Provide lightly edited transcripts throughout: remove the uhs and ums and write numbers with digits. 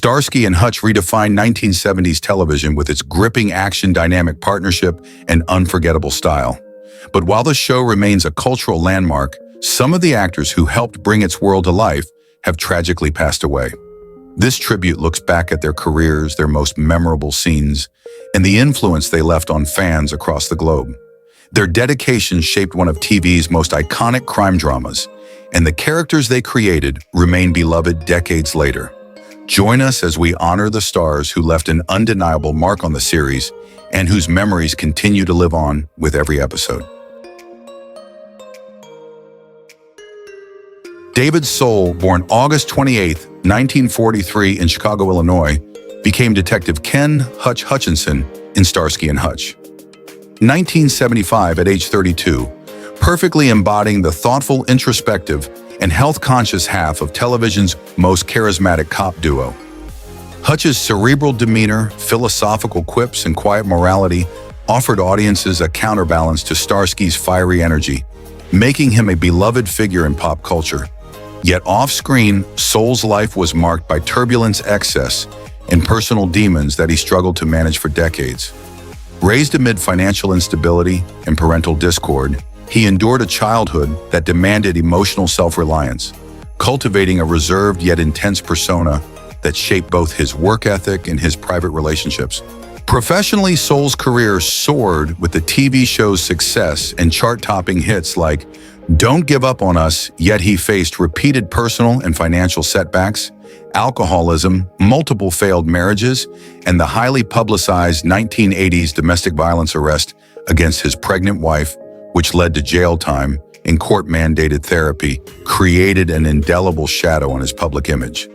Starsky and Hutch redefined 1970s television with its gripping action dynamic partnership and unforgettable style. But while the show remains a cultural landmark, some of the actors who helped bring its world to life have tragically passed away. This tribute looks back at their careers, their most memorable scenes, and the influence they left on fans across the globe. Their dedication shaped one of TV's most iconic crime dramas, and the characters they created remain beloved decades later. Join us as we honor the stars who left an undeniable mark on the series and whose memories continue to live on with every episode. David Soul, born August 28, 1943 in Chicago, Illinois, became Detective Ken Hutch Hutchinson in Starsky and Hutch. 1975 at age 32, perfectly embodying the thoughtful, introspective, and health-conscious half of television's most charismatic cop duo. Hutch's cerebral demeanor, philosophical quips, and quiet morality offered audiences a counterbalance to Starsky's fiery energy, making him a beloved figure in pop culture. Yet off-screen, Soul's life was marked by turbulence, excess, and personal demons that he struggled to manage for decades. Raised amid financial instability and parental discord, he endured a childhood that demanded emotional self-reliance, cultivating a reserved yet intense persona that shaped both his work ethic and his private relationships. Professionally, Soul's career soared with the TV show's success and chart-topping hits like Don't Give Up on Us, yet he faced repeated personal and financial setbacks, alcoholism, multiple failed marriages, and the highly publicized 1980s domestic violence arrest against his pregnant wife, which led to jail time and court-mandated therapy, created an indelible shadow on his public image.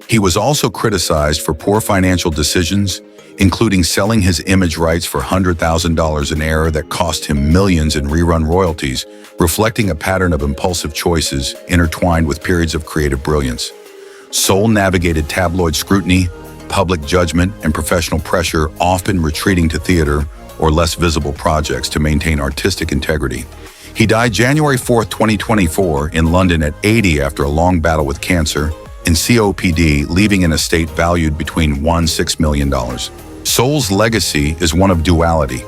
He was also criticized for poor financial decisions, including selling his image rights for $100,000 in error that cost him millions in rerun royalties, reflecting a pattern of impulsive choices intertwined with periods of creative brilliance. Soul navigated tabloid scrutiny, public judgment, and professional pressure, often retreating to theater or less visible projects to maintain artistic integrity. He died January 4, 2024 in London at 80 after a long battle with cancer and COPD, leaving an estate valued between $1–6 million. Soul's legacy is one of duality,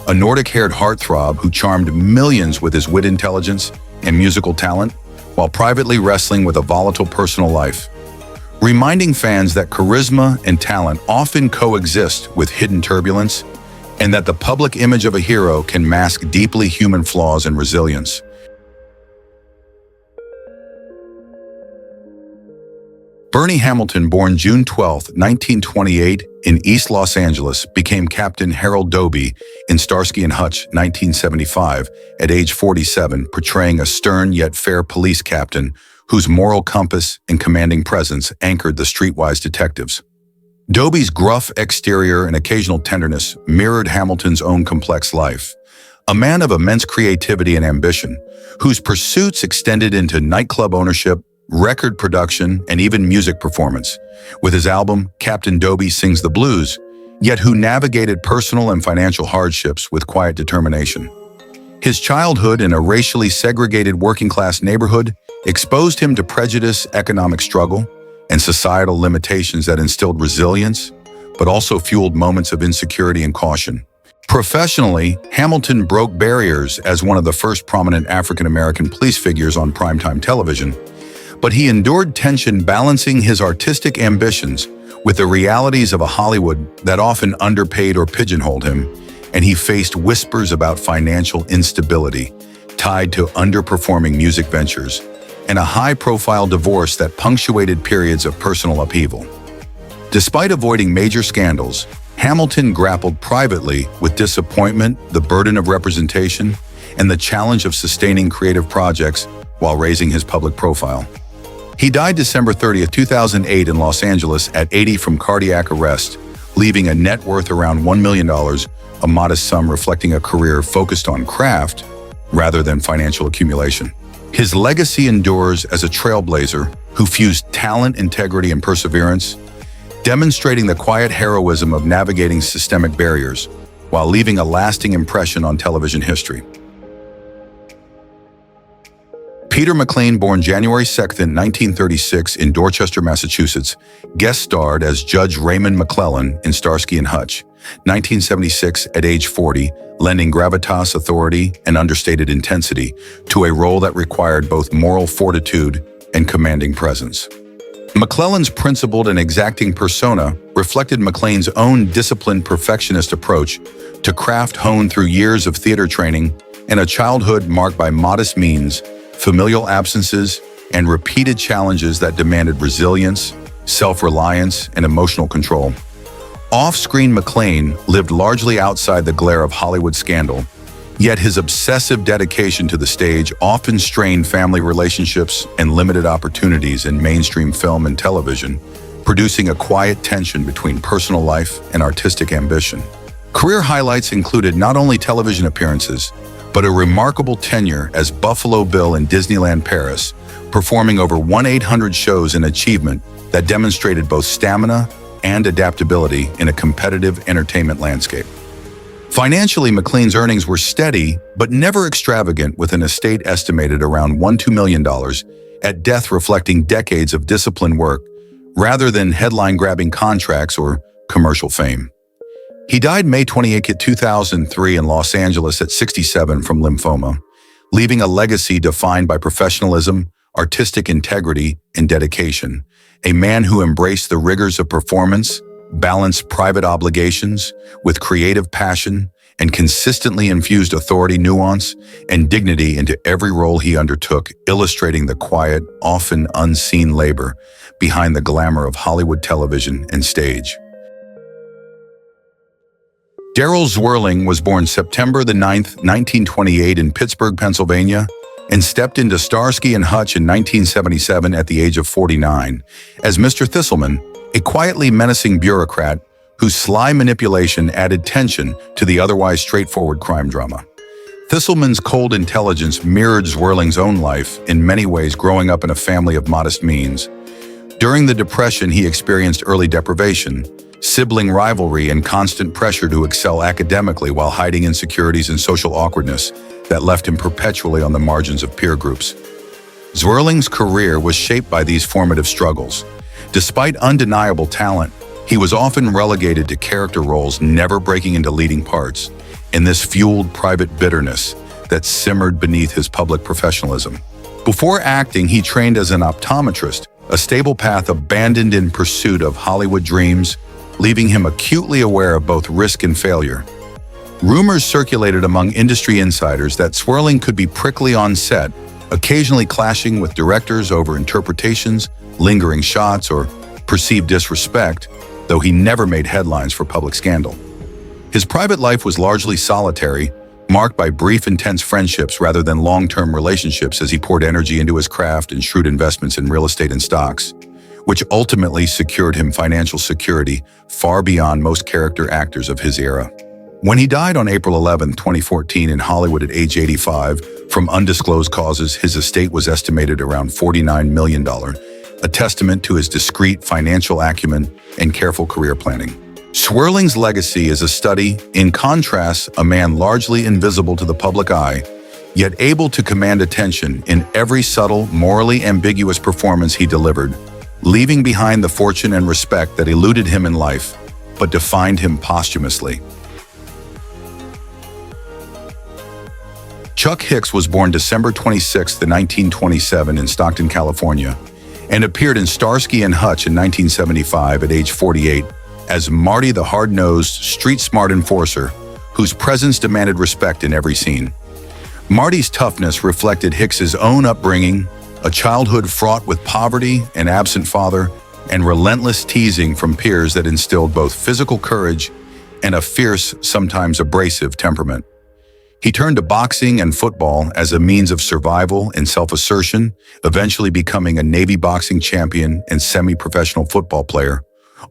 a Nordic-haired heartthrob who charmed millions with his wit, intelligence, and musical talent, while privately wrestling with a volatile personal life, reminding fans that charisma and talent often coexist with hidden turbulence, and that the public image of a hero can mask deeply human flaws and resilience. Bernie Hamilton, born June 12, 1928, in East Los Angeles, became Captain Harold Doby in Starsky and Hutch, 1975, at age 47, portraying a stern yet fair police captain whose moral compass and commanding presence anchored the streetwise detectives. Doby's gruff exterior and occasional tenderness mirrored Hamilton's own complex life, a man of immense creativity and ambition, whose pursuits extended into nightclub ownership, record production, and even music performance. With his album, Captain Doby Sings the Blues, yet who navigated personal and financial hardships with quiet determination. His childhood in a racially segregated working-class neighborhood exposed him to prejudice, economic struggle, and societal limitations that instilled resilience, but also fueled moments of insecurity and caution. Professionally, Hamilton broke barriers as one of the first prominent African-American police figures on primetime television, but he endured tension balancing his artistic ambitions with the realities of a Hollywood that often underpaid or pigeonholed him, and he faced whispers about financial instability tied to underperforming music ventures and a high-profile divorce that punctuated periods of personal upheaval. Despite avoiding major scandals, Hamilton grappled privately with disappointment, the burden of representation, and the challenge of sustaining creative projects while raising his public profile. He died December 30, 2008 in Los Angeles at 80 from cardiac arrest, leaving a net worth around $1 million, a modest sum reflecting a career focused on craft rather than financial accumulation. His legacy endures as a trailblazer who fused talent, integrity, and perseverance, demonstrating the quiet heroism of navigating systemic barriers while leaving a lasting impression on television history. Peter McLean, born January 2, 1936 in Dorchester, Massachusetts, guest starred as Judge Raymond McClellan in Starsky and Hutch, 1976 at age 40, lending gravitas, authority, and understated intensity to a role that required both moral fortitude and commanding presence. McClellan's principled and exacting persona reflected McLean's own disciplined perfectionist approach to craft honed through years of theater training and a childhood marked by modest means, familial absences, and repeated challenges that demanded resilience, self-reliance, and emotional control. Off-screen McLean lived largely outside the glare of Hollywood scandal, yet his obsessive dedication to the stage often strained family relationships and limited opportunities in mainstream film and television, producing a quiet tension between personal life and artistic ambition. Career highlights included not only television appearances, but a remarkable tenure as Buffalo Bill in Disneyland Paris, performing over 1,800 shows, an achievement that demonstrated both stamina and adaptability in a competitive entertainment landscape. Financially, McLean's earnings were steady, but never extravagant, with an estate estimated around $1–2 million, at death reflecting decades of disciplined work rather than headline-grabbing contracts or commercial fame. He died May 28, 2003 in Los Angeles at 67 from lymphoma, leaving a legacy defined by professionalism, artistic integrity, and dedication. A man who embraced the rigors of performance, balanced private obligations with creative passion, and consistently infused authority, nuance, and dignity into every role he undertook, illustrating the quiet, often unseen labor behind the glamour of Hollywood television and stage. Darryl Zwirling was born September 9, 1928 in Pittsburgh, Pennsylvania, and stepped into Starsky and Hutch in 1977 at the age of 49 as Mr. Thistleman, a quietly menacing bureaucrat whose sly manipulation added tension to the otherwise straightforward crime drama. Thistleman's cold intelligence mirrored Zwirling's own life, in many ways growing up in a family of modest means. During the Depression, he experienced early deprivation, sibling rivalry, and constant pressure to excel academically while hiding insecurities and social awkwardness that left him perpetually on the margins of peer groups. Zwirling's career was shaped by these formative struggles. Despite undeniable talent, he was often relegated to character roles, never breaking into leading parts, and this fueled private bitterness that simmered beneath his public professionalism. Before acting, he trained as an optometrist, a stable path abandoned in pursuit of Hollywood dreams, leaving him acutely aware of both risk and failure. Rumors circulated among industry insiders that Zwirling could be prickly on set, occasionally clashing with directors over interpretations, lingering shots, or perceived disrespect, though he never made headlines for public scandal. His private life was largely solitary, marked by brief, intense friendships rather than long-term relationships, as he poured energy into his craft and shrewd investments in real estate and stocks, which ultimately secured him financial security far beyond most character actors of his era. When he died on April 11, 2014 in Hollywood at age 85 from undisclosed causes, his estate was estimated around $49 million, a testament to his discreet financial acumen and careful career planning. Zwirling's legacy is a study, in contrast, a man largely invisible to the public eye, yet able to command attention in every subtle, morally ambiguous performance he delivered, leaving behind the fortune and respect that eluded him in life, but defined him posthumously. Chuck Hicks was born December 26, 1927 in Stockton, California, and appeared in Starsky and Hutch in 1975 at age 48 as Marty, the hard-nosed, street-smart enforcer whose presence demanded respect in every scene. Marty's toughness reflected Hicks's own upbringing, a childhood fraught with poverty, an absent father, and relentless teasing from peers that instilled both physical courage and a fierce, sometimes abrasive temperament. He turned to boxing and football as a means of survival and self-assertion, eventually becoming a Navy boxing champion and semi-professional football player,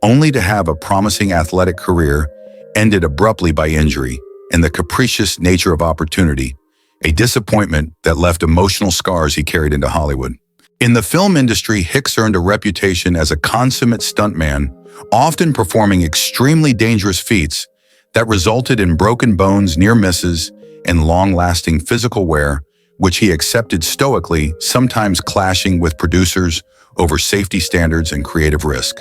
only to have a promising athletic career ended abruptly by injury and the capricious nature of opportunity, a disappointment that left emotional scars he carried into Hollywood. In the film industry, Hicks earned a reputation as a consummate stuntman, often performing extremely dangerous feats that resulted in broken bones, near misses, and long-lasting physical wear, which he accepted stoically, sometimes clashing with producers over safety standards and creative risk.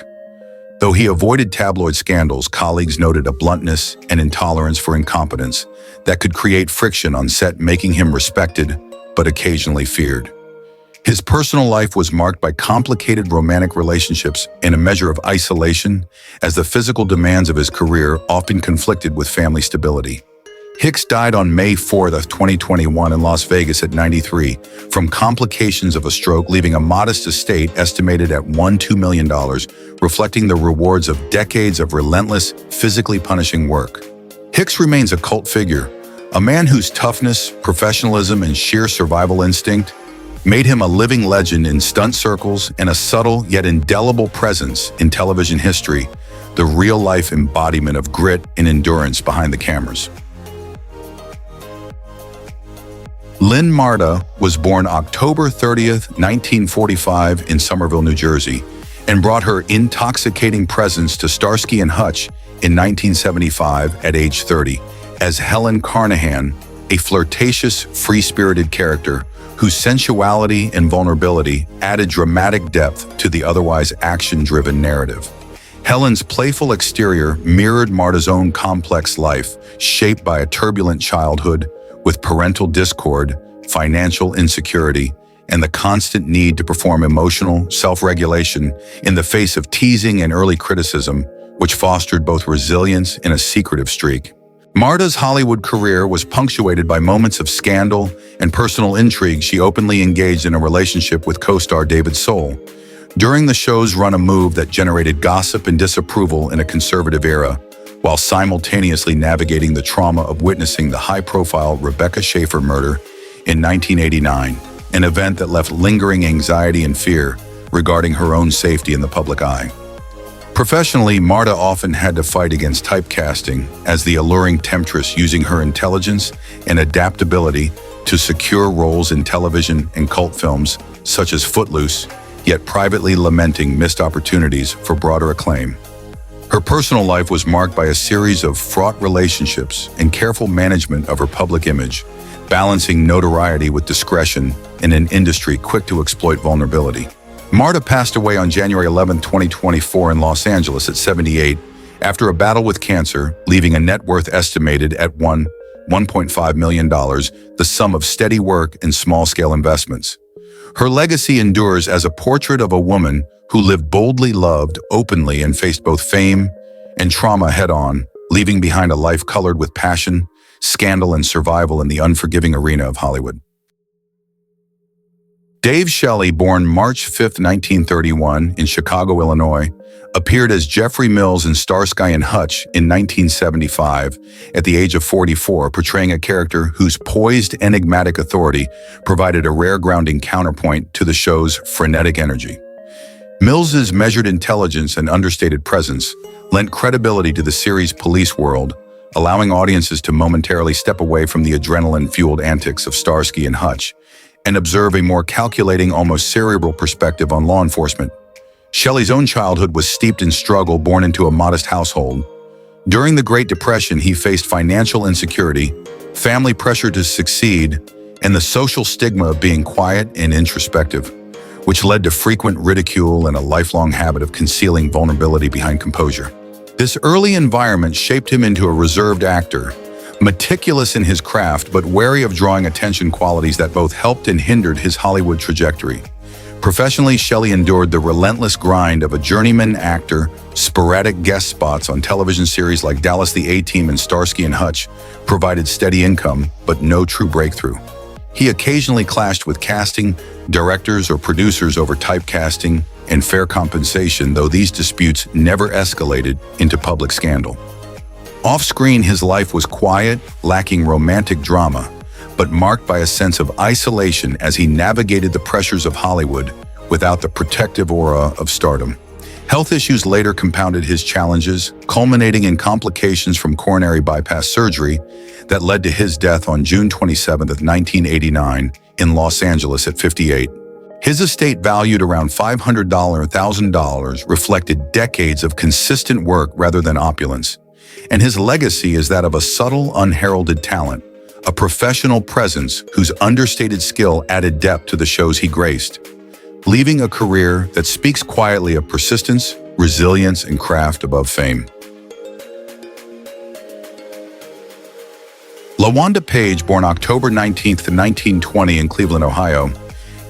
Though he avoided tabloid scandals, colleagues noted a bluntness and intolerance for incompetence that could create friction on set, making him respected but occasionally feared. His personal life was marked by complicated romantic relationships and a measure of isolation, as the physical demands of his career often conflicted with family stability. Hicks died on May 4, 2021 in Las Vegas at 93 from complications of a stroke, leaving a modest estate estimated at $2 million, reflecting the rewards of decades of relentless, physically punishing work. Hicks remains a cult figure, a man whose toughness, professionalism, and sheer survival instinct made him a living legend in stunt circles and a subtle yet indelible presence in television history, the real-life embodiment of grit and endurance behind the cameras. Lynn Marta was born October 30th, 1945 in Somerville, New Jersey, and brought her intoxicating presence to Starsky and Hutch in 1975 at age 30 as Helen Carnahan, a flirtatious, free-spirited character whose sensuality and vulnerability added dramatic depth to the otherwise action-driven narrative. Helen's playful exterior mirrored Marta's own complex life, shaped by a turbulent childhood with parental discord, financial insecurity, and the constant need to perform emotional self-regulation in the face of teasing and early criticism, which fostered both resilience and a secretive streak. Marta's Hollywood career was punctuated by moments of scandal and personal intrigue. She openly engaged in a relationship with co-star David Soul. During the show's run, a move that generated gossip and disapproval in a conservative era, while simultaneously navigating the trauma of witnessing the high-profile Rebecca Schaeffer murder in 1989, an event that left lingering anxiety and fear regarding her own safety in the public eye. Professionally, Marta often had to fight against typecasting as the alluring temptress, using her intelligence and adaptability to secure roles in television and cult films such as Footloose, yet privately lamenting missed opportunities for broader acclaim. Her personal life was marked by a series of fraught relationships and careful management of her public image, balancing notoriety with discretion in an industry quick to exploit vulnerability. Marta passed away on January 11, 2024 in Los Angeles at 78 after a battle with cancer, leaving a net worth estimated at $1.5 million, the sum of steady work and small-scale investments. Her legacy endures as a portrait of a woman who lived boldly, loved openly, and faced both fame and trauma head-on, leaving behind a life colored with passion, scandal, and survival in the unforgiving arena of Hollywood. Dave Shelley, born March 5, 1931 in Chicago, Illinois, appeared as Jeffrey Mills in Starsky and Hutch in 1975 at the age of 44, portraying a character whose poised, enigmatic authority provided a rare grounding counterpoint to the show's frenetic energy. Mills's measured intelligence and understated presence lent credibility to the series' police world, allowing audiences to momentarily step away from the adrenaline-fueled antics of Starsky and Hutch and observe a more calculating, almost cerebral perspective on law enforcement. Shelley's own childhood was steeped in struggle, born into a modest household. During the Great Depression, he faced financial insecurity, family pressure to succeed, and the social stigma of being quiet and introspective, which led to frequent ridicule and a lifelong habit of concealing vulnerability behind composure. This early environment shaped him into a reserved actor, meticulous in his craft but wary of drawing attention, qualities that both helped and hindered his Hollywood trajectory. Professionally, Shelley endured the relentless grind of a journeyman actor. Sporadic guest spots on television series like Dallas the A-Team and Starsky and Hutch provided steady income, but no true breakthrough. He occasionally clashed with casting directors or producers over typecasting and fair compensation, though these disputes never escalated into public scandal. Off-screen, his life was quiet, lacking romantic drama, but marked by a sense of isolation as he navigated the pressures of Hollywood without the protective aura of stardom. Health issues later compounded his challenges, culminating in complications from coronary bypass surgery that led to his death on June 27, 1989 in Los Angeles at 58. His estate, valued around $500,000, reflected decades of consistent work rather than opulence, and his legacy is that of a subtle, unheralded talent, a professional presence whose understated skill added depth to the shows he graced, leaving a career that speaks quietly of persistence, resilience, and craft above fame. LaWanda Page, born October 19, 1920 in Cleveland, Ohio,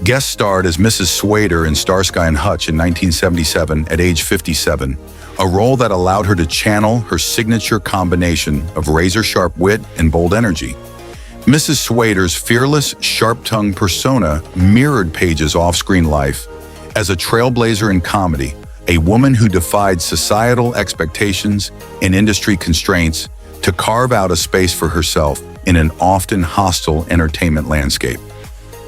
guest starred as Mrs. Swader in Starsky and Hutch in 1977 at age 57, a role that allowed her to channel her signature combination of razor-sharp wit and bold energy. Mrs. Swader's fearless, sharp-tongued persona mirrored Page's off-screen life as a trailblazer in comedy, a woman who defied societal expectations and industry constraints to carve out a space for herself in an often hostile entertainment landscape.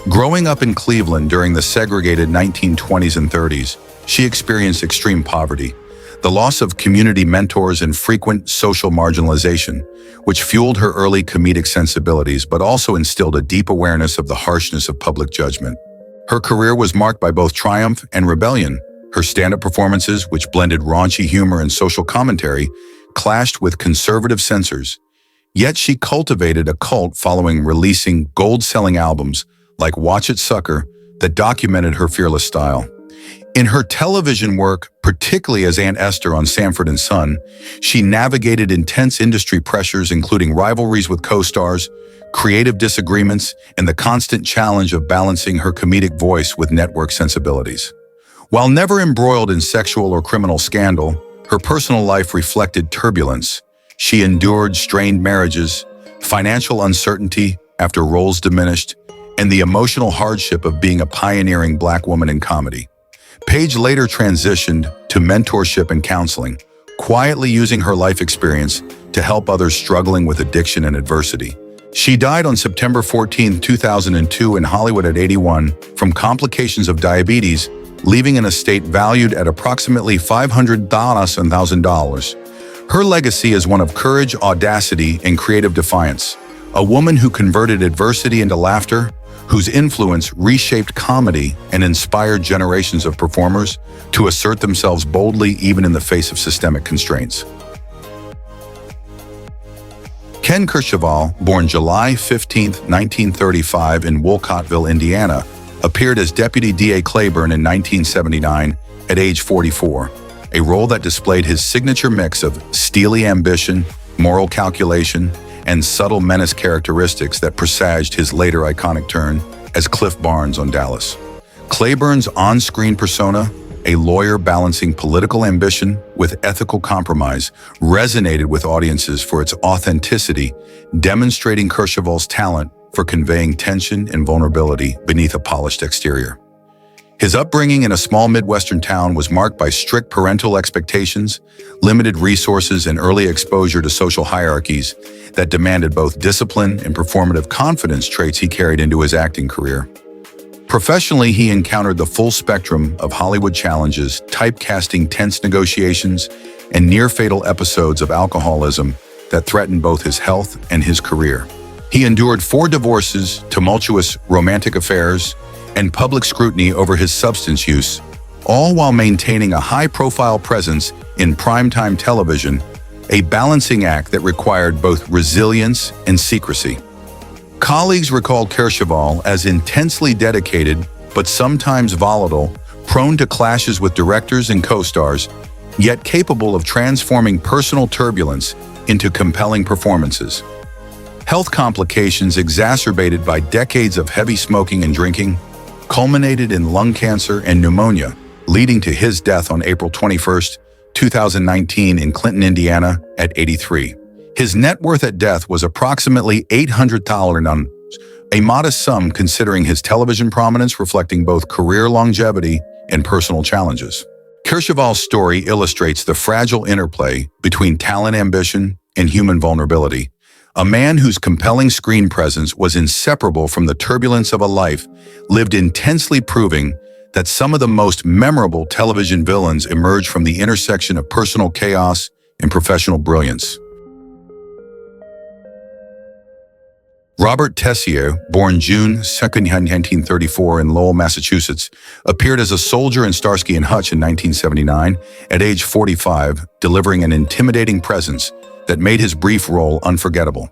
Growing up in Cleveland during the segregated 1920s and 30s, she experienced extreme poverty, the loss of community mentors, and frequent social marginalization, which fueled her early comedic sensibilities but also instilled a deep awareness of the harshness of public judgment. Her career was marked by both triumph and rebellion. Her stand-up performances, which blended raunchy humor and social commentary, clashed with conservative censors. Yet she cultivated a cult following releasing gold-selling albums like Watch It Sucker that documented her fearless style. In her television work, particularly as Aunt Esther on Sanford and Son, she navigated intense industry pressures including rivalries with co-stars, creative disagreements, and the constant challenge of balancing her comedic voice with network sensibilities. While never embroiled in sexual or criminal scandal, her personal life reflected turbulence. She endured strained marriages, financial uncertainty after roles diminished, and the emotional hardship of being a pioneering Black woman in comedy. Page later transitioned to mentorship and counseling, quietly using her life experience to help others struggling with addiction and adversity. She died on September 14, 2002 in Hollywood at 81 from complications of diabetes, leaving an estate valued at approximately $500,000. Her legacy is one of courage, audacity, and creative defiance, a woman who converted adversity into laughter, whose influence reshaped comedy and inspired generations of performers to assert themselves boldly even in the face of systemic constraints. Ken Kercheval, born July 15, 1935 in Wolcottville, Indiana, appeared as Deputy D.A. Claiborne in 1979 at age 44, a role that displayed his signature mix of steely ambition, moral calculation, and subtle menace characteristics that presaged his later iconic turn as Cliff Barnes on Dallas. Claiborne's on-screen persona, a lawyer balancing political ambition with ethical compromise, resonated with audiences for its authenticity, demonstrating Kercheval's talent for conveying tension and vulnerability beneath a polished exterior. His upbringing in a small Midwestern town was marked by strict parental expectations, limited resources, and early exposure to social hierarchies that demanded both discipline and performative confidence, traits he carried into his acting career. Professionally, he encountered the full spectrum of Hollywood challenges, typecasting tense negotiations, and near-fatal episodes of alcoholism that threatened both his health and his career. He endured 4 divorces, tumultuous romantic affairs, and public scrutiny over his substance use, all while maintaining a high-profile presence in primetime television, a balancing act that required both resilience and secrecy. Colleagues recalled Kercheval as intensely dedicated, but sometimes volatile, prone to clashes with directors and co-stars, yet capable of transforming personal turbulence into compelling performances. Health complications exacerbated by decades of heavy smoking and drinking culminated in lung cancer and pneumonia, leading to his death on April 21, 2019 in Clinton, Indiana, at 83. His net worth at death was approximately $800,000, a modest sum considering his television prominence, reflecting both career longevity and personal challenges. Kercheval's story illustrates the fragile interplay between talent, ambition, and human vulnerability. A man whose compelling screen presence was inseparable from the turbulence of a life lived intensely, proving that some of the most memorable television villains emerge from the intersection of personal chaos and professional brilliance. Robert Tessier, born June 2, 1934 in Lowell, Massachusetts, appeared as a soldier in Starsky and Hutch in 1979 at age 45, delivering an intimidating presence that made his brief role unforgettable.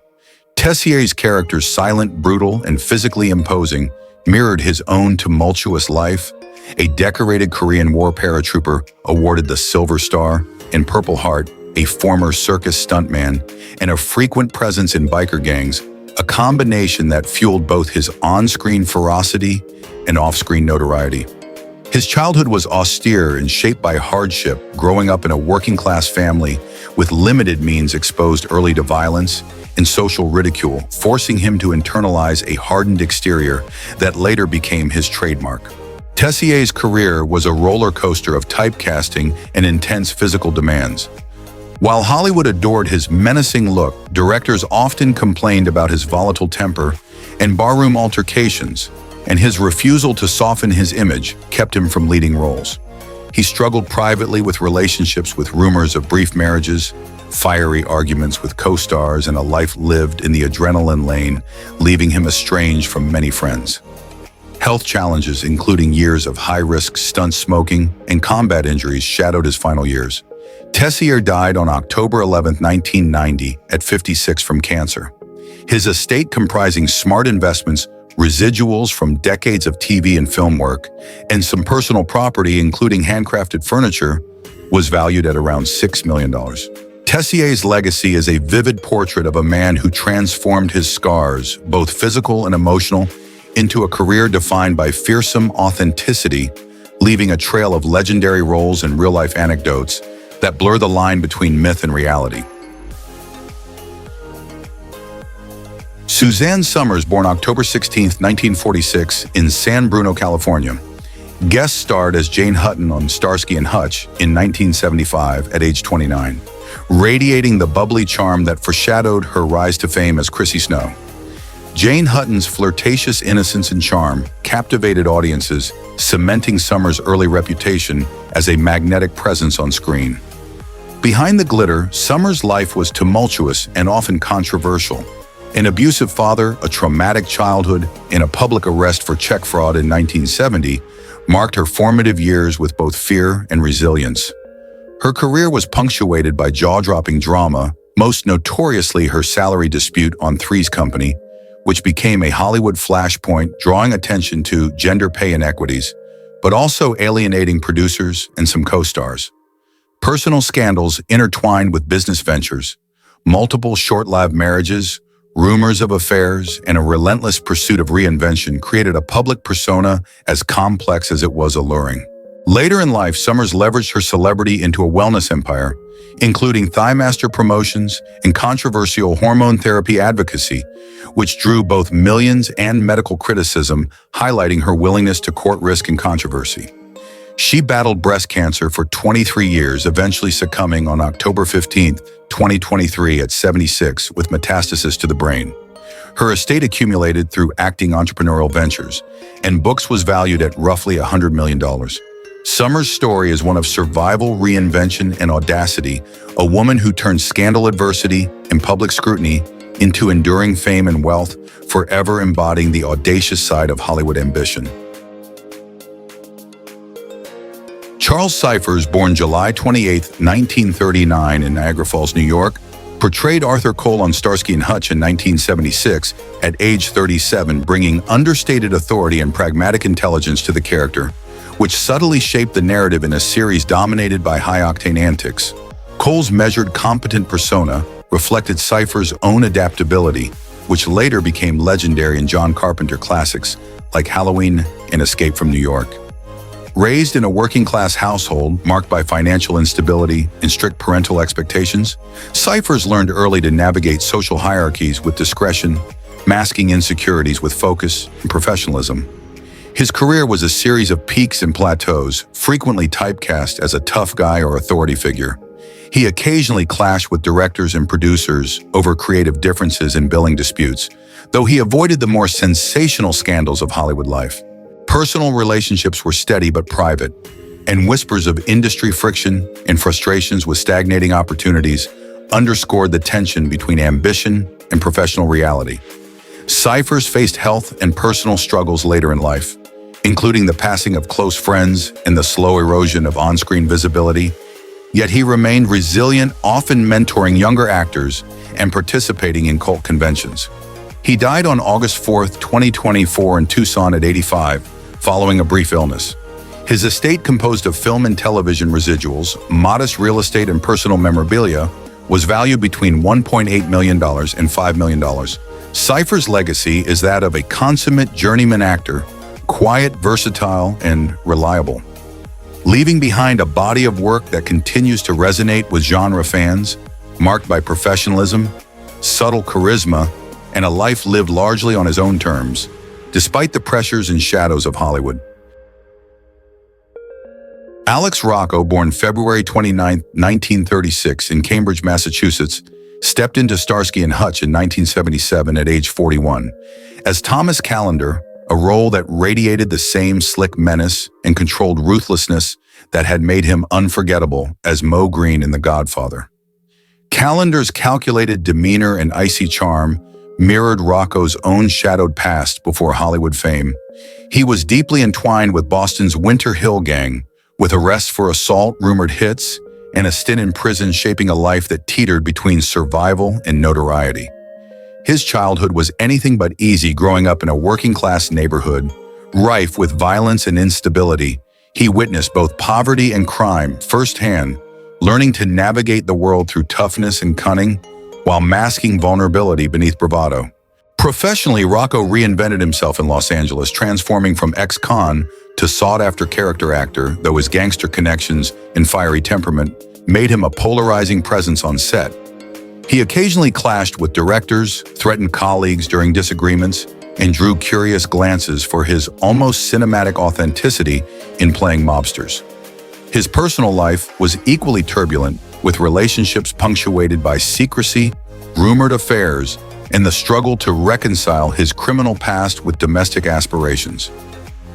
Tessier's character, silent, brutal, and physically imposing, mirrored his own tumultuous life. A decorated Korean War paratrooper awarded the Silver Star, and Purple Heart, a former circus stuntman, and a frequent presence in biker gangs, a combination that fueled both his on-screen ferocity and off-screen notoriety. His childhood was austere and shaped by hardship, growing up in a working-class family with limited means exposed early to violence and social ridicule, forcing him to internalize a hardened exterior that later became his trademark. Tessier's career was a roller coaster of typecasting and intense physical demands. While Hollywood adored his menacing look, directors often complained about his volatile temper and barroom altercations, and his refusal to soften his image kept him from leading roles. He struggled privately with relationships with rumors of brief marriages, fiery arguments with co-stars, and a life lived in the adrenaline lane, leaving him estranged from many friends. Health challenges, including years of high-risk stunt smoking and combat injuries, shadowed his final years. Tessier died on October 11, 1990, at 56 from cancer. His estate, comprising smart investments, residuals from decades of TV and film work, and some personal property, including handcrafted furniture, was valued at around $6 million. Tessier's legacy is a vivid portrait of a man who transformed his scars, both physical and emotional, into a career defined by fearsome authenticity, leaving a trail of legendary roles and real-life anecdotes that blur the line between myth and reality. Suzanne Somers, born October 16, 1946, in San Bruno, California, guest starred as Jane Hutton on Starsky and Hutch in 1975 at age 29, radiating the bubbly charm that foreshadowed her rise to fame as Chrissy Snow. Jane Hutton's flirtatious innocence and charm captivated audiences, cementing Somers' early reputation as a magnetic presence on screen. Behind the glitter, Somers' life was tumultuous and often controversial. An abusive father, a traumatic childhood, and a public arrest for check fraud in 1970 marked her formative years with both fear and resilience. Her career was punctuated by jaw-dropping drama, most notoriously her salary dispute on Three's Company, which became a Hollywood flashpoint, drawing attention to gender pay inequities, but also alienating producers and some co-stars. Personal scandals intertwined with business ventures, multiple short-lived marriages, rumors of affairs, and a relentless pursuit of reinvention created a public persona as complex as it was alluring. Later in life, Somers leveraged her celebrity into a wellness empire, including Thighmaster promotions and controversial hormone therapy advocacy, which drew both millions and medical criticism, highlighting her willingness to court risk and controversy. She battled breast cancer for 23 years, eventually succumbing on October 15, 2023 at 76 with metastasis to the brain. Her estate accumulated through acting entrepreneurial ventures, and books was valued at roughly $100 million. Somers' story is one of survival, reinvention, and audacity, a woman who turned scandal, adversity, and public scrutiny into enduring fame and wealth, forever embodying the audacious side of Hollywood ambition. Charles Cyphers, born July 28, 1939 in Niagara Falls, New York, portrayed Arthur Cole on Starsky and Hutch in 1976 at age 37, bringing understated authority and pragmatic intelligence to the character, which subtly shaped the narrative in a series dominated by high-octane antics. Cole's measured, competent persona reflected Cyphers' own adaptability, which later became legendary in John Carpenter classics like Halloween and Escape from New York. Raised in a working-class household marked by financial instability and strict parental expectations, Cyphers learned early to navigate social hierarchies with discretion, masking insecurities with focus and professionalism. His career was a series of peaks and plateaus, frequently typecast as a tough guy or authority figure. He occasionally clashed with directors and producers over creative differences and billing disputes, though he avoided the more sensational scandals of Hollywood life. Personal relationships were steady but private, and whispers of industry friction and frustrations with stagnating opportunities underscored the tension between ambition and professional reality. Cyphers faced health and personal struggles later in life, including the passing of close friends and the slow erosion of on-screen visibility, yet he remained resilient, often mentoring younger actors and participating in cult conventions. He died on August 4, 2024 in Tucson at 85, following a brief illness. His estate, composed of film and television residuals, modest real estate and personal memorabilia, was valued between $1.8 million and $5 million. Cypher's legacy is that of a consummate journeyman actor, quiet, versatile, and reliable, leaving behind a body of work that continues to resonate with genre fans, marked by professionalism, subtle charisma, and a life lived largely on his own terms, despite the pressures and shadows of Hollywood. Alex Rocco, born February 29, 1936 in Cambridge, Massachusetts, stepped into Starsky and Hutch in 1977 at age 41 as Thomas Callender, a role that radiated the same slick menace and controlled ruthlessness that had made him unforgettable as Moe Greene in The Godfather. Callender's calculated demeanor and icy charm mirrored Rocco's own shadowed past before Hollywood fame. He was deeply entwined with Boston's Winter Hill Gang, with arrests for assault, rumored hits, and a stint in prison shaping a life that teetered between survival and notoriety. His childhood was anything but easy, growing up in a working-class neighborhood, rife with violence and instability. He witnessed both poverty and crime firsthand, learning to navigate the world through toughness and cunning, while masking vulnerability beneath bravado. Professionally, Rocco reinvented himself in Los Angeles, transforming from ex-con to sought-after character actor, though his gangster connections and fiery temperament made him a polarizing presence on set. He occasionally clashed with directors, threatened colleagues during disagreements, and drew curious glances for his almost cinematic authenticity in playing mobsters. His personal life was equally turbulent, with relationships punctuated by secrecy, rumored affairs, and the struggle to reconcile his criminal past with domestic aspirations.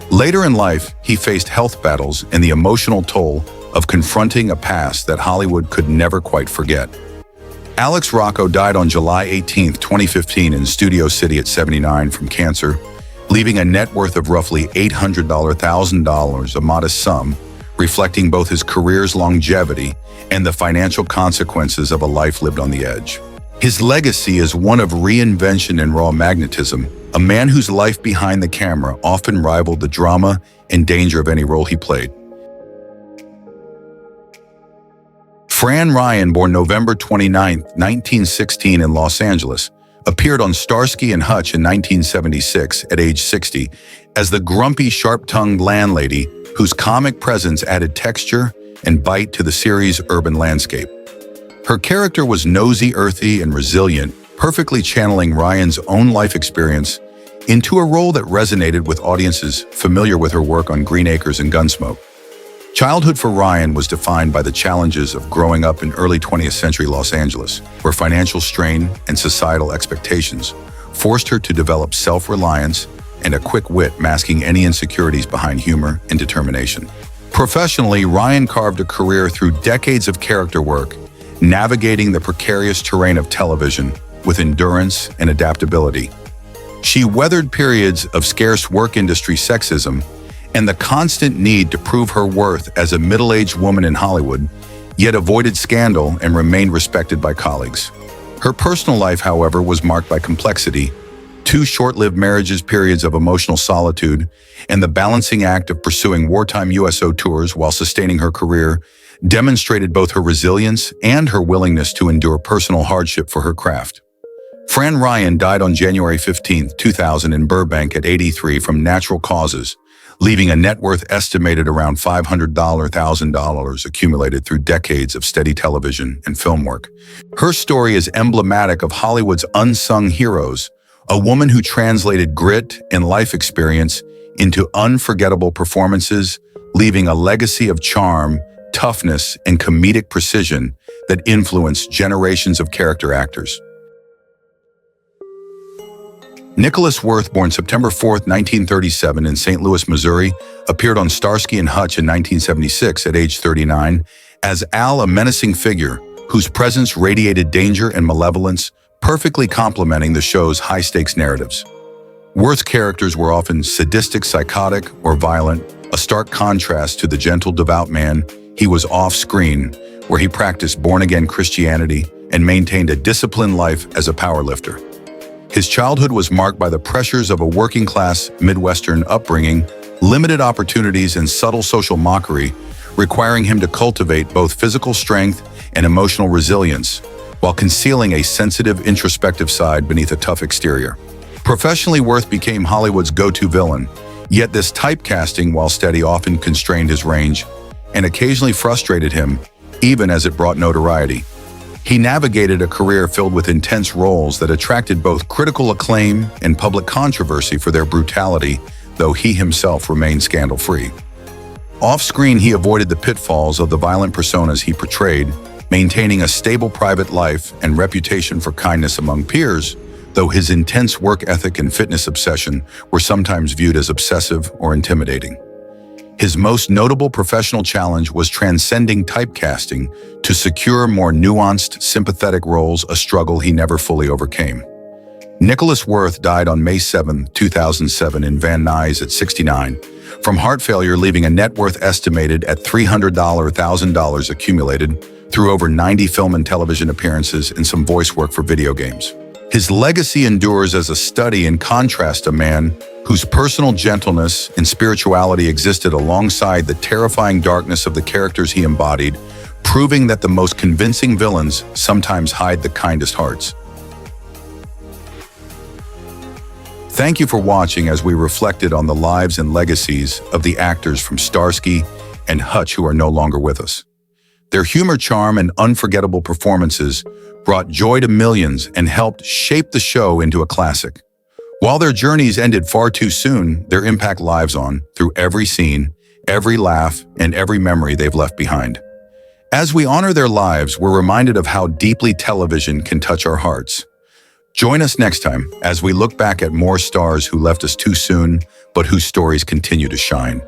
Later in life, he faced health battles and the emotional toll of confronting a past that Hollywood could never quite forget. Alex Rocco died on July 18, 2015 in Studio City at 79 from cancer, leaving a net worth of roughly $800,000, a modest sum, reflecting both his career's longevity and the financial consequences of a life lived on the edge. His legacy is one of reinvention and raw magnetism, a man whose life behind the camera often rivaled the drama and danger of any role he played. Fran Ryan, born November 29, 1916 in Los Angeles, appeared on Starsky and Hutch in 1976 at age 60 as the grumpy, sharp-tongued landlady whose comic presence added texture and bite to the series' urban landscape. Her character was nosy, earthy, and resilient, perfectly channeling Ryan's own life experience into a role that resonated with audiences familiar with her work on Green Acres and Gunsmoke. Childhood for Ryan was defined by the challenges of growing up in early 20th century Los Angeles, where financial strain and societal expectations forced her to develop self-reliance and a quick wit, masking any insecurities behind humor and determination. Professionally, Ryan carved a career through decades of character work, navigating the precarious terrain of television with endurance and adaptability. She weathered periods of scarce work industry sexism and the constant need to prove her worth as a middle-aged woman in Hollywood, yet avoided scandal and remained respected by colleagues. Her personal life, however, was marked by complexity, 2 short-lived marriages, periods of emotional solitude, and the balancing act of pursuing wartime USO tours while sustaining her career demonstrated both her resilience and her willingness to endure personal hardship for her craft. Fran Ryan died on January 15, 2000 in Burbank at 83 from natural causes, leaving a net worth estimated around $500,000 accumulated through decades of steady television and film work. Her story is emblematic of Hollywood's unsung heroes, a woman who translated grit and life experience into unforgettable performances, leaving a legacy of charm, toughness, and comedic precision that influenced generations of character actors. Nicholas Worth, born September 4, 1937 in St. Louis, Missouri, appeared on Starsky and Hutch in 1976 at age 39 as Al, a menacing figure whose presence radiated danger and malevolence, perfectly complementing the show's high-stakes narratives. Worth's characters were often sadistic, psychotic, or violent, a stark contrast to the gentle, devout man he was off-screen, where he practiced born-again Christianity and maintained a disciplined life as a powerlifter. His childhood was marked by the pressures of a working-class Midwestern upbringing, limited opportunities, and subtle social mockery, requiring him to cultivate both physical strength and emotional resilience, while concealing a sensitive, introspective side beneath a tough exterior. Professionally, Worth became Hollywood's go-to villain, yet this typecasting, while steady, often constrained his range and occasionally frustrated him, even as it brought notoriety. He navigated a career filled with intense roles that attracted both critical acclaim and public controversy for their brutality, though he himself remained scandal-free. Off-screen, he avoided the pitfalls of the violent personas he portrayed, maintaining a stable private life and reputation for kindness among peers, though his intense work ethic and fitness obsession were sometimes viewed as obsessive or intimidating. His most notable professional challenge was transcending typecasting to secure more nuanced, sympathetic roles, a struggle he never fully overcame. Nicholas Worth died on May 7, 2007 in Van Nuys at 69, from heart failure, leaving a net worth estimated at $300,000 accumulated through over 90 film and television appearances and some voice work for video games. His legacy endures as a study in contrast, a man whose personal gentleness and spirituality existed alongside the terrifying darkness of the characters he embodied, proving that the most convincing villains sometimes hide the kindest hearts. Thank you for watching as we reflected on the lives and legacies of the actors from Starsky and Hutch who are no longer with us. Their humor, charm, and unforgettable performances brought joy to millions and helped shape the show into a classic. While their journeys ended far too soon, their impact lives on through every scene, every laugh, and every memory they've left behind. As we honor their lives, we're reminded of how deeply television can touch our hearts. Join us next time as we look back at more stars who left us too soon, but whose stories continue to shine.